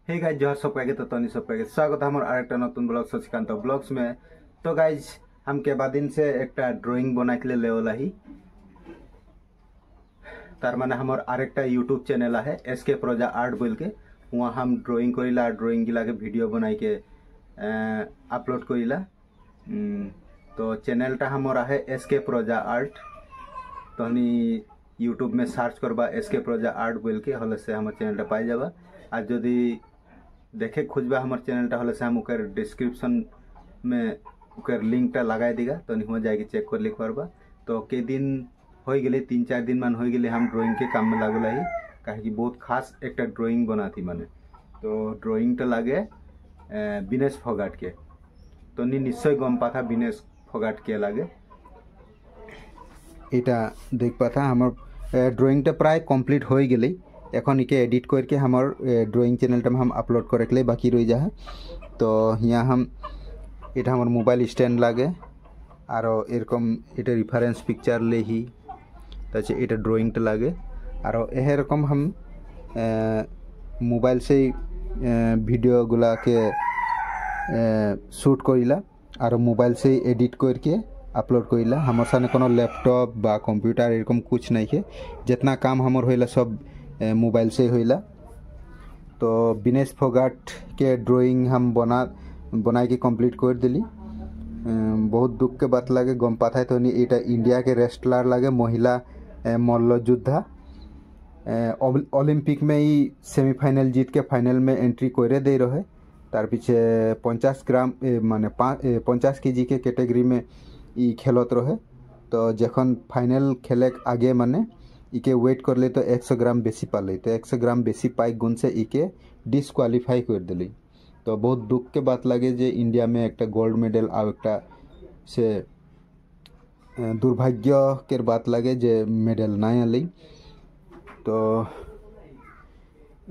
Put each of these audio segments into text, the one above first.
Hey guys जोहर सब तो तनी सब स्वागत है आरेकटा नतून ब्लॉग शशिकांत ब्लॉग्स में। तो गाइज हम के बाद दिन से एक ड्राइंग बना के लेवला ही तार माने हमार आरेकटा यूट्यूब चैनल है एसके प्रोजा आर्ट बोल के वहाँ हम ड्राइंग करिला ड्राइंग गिला के वीडियो बनाई के अपलोड करिला। तो चैनलटा हमारा है एसके प्रोजा आर्ट। तो हनी यूट्यूब में सर्च करबा एसके प्रोजा आर्ट बोल के हले से हमारे चैनलटा पाई जाबा। आज जदि देखे खोजबा हमारे चैनलटा हले से हम ओकर डिस्क्रिप्शन में ओकर लिंकटा लगाई देगा तो नहीं जाएगी चेक कर लिख पारबा। तो के दिन हो गए 3-4 दिन मान हो गए हम ड्राइंग के काम में लागल ही कहे कि बहुत खास एक ड्राइंग बना थी माने। तो ड्राइंगटा लागे विनेश फोगाट के। तो निश्चय गम पाता विनेश फोगाट के लागे इटा देख पाता हमार ड्राइंगटा प्राय कमप्लीट हो गई। एखन इके एडिट करके हमार ड्राइंग चैनलटा में हम अपलोड करे के लिए बाकी रही जा। तो यहाँ हम इटा हमार मोबाइल स्टैंड लागे और एरकम इटा रेफरेंस पिक्चर ले ही ताचे इटा ड्राइंगटा लागे और यह रकम हम मोबाइल से वीडियो गुला के शूट करिला और मोबाइल से एडिट करके अपलोड करिला। हमार सामने कोनो लैपटॉप बा कंप्यूटर एरकम कुछ नहीं है। जितना काम हमार होइला सब मोबाइल से होइला। तो विनेश फोगाट के ड्राइंग हम बना के कंप्लीट कर दिली। बहुत दुख के बात लगे गम पाता है तो इटा इंडिया के रेस्टलर लगे महिला मल्ल योद्धा ओलंपिक में ही सेमीफाइनल जीत के फाइनल में एंट्री करे दे रहे। तार पीछे 50 ग्राम माने 50 केजी के कैटेगरी में ई खेलत रहे। तो जखन फाइनल खेले आगे माने इके वेट कर ले तो 100 ग्राम बेसी पाले तो 100 ग्राम बेसी पाई गुण से इके डिस्क्वालीफाई कर दिली। तो बहुत दुख के बात लगे जे इंडिया में एक गोल्ड मेडल और एक से दुर्भाग्य के बात लगे जे मेडल नहीं आली। तो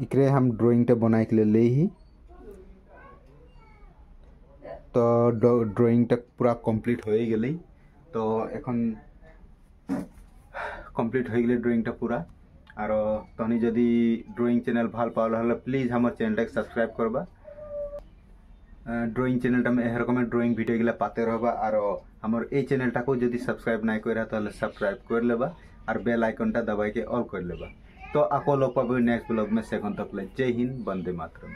इकरे हम ड्राइंगटा बनाए के लिए ले ही। तो ड्राइंगटा पूरा कंप्लीट हो गई। तो एखन कमप्लीट हो गए ड्राइंगटा पूरा और तनी जदि ड्राइंग चैनल भल पाल प्लीज हमारे चैनल सब्सक्राइब करबा। ड्राइंग चैनलटा में यह रकम ड्राइंग वीडियो गिला पाते रहबा और हमार ए चैनलटा को जदि सब्सक्राइब नहीं कर तो सब्सक्राइब कर लेबा और बेल आइकनटा दबाई के ऑल कर लेबा। तो आपको लोग पाबे नेक्स्ट ब्लॉग में। सेकंड तक जय हिंद, वंदे मातरम।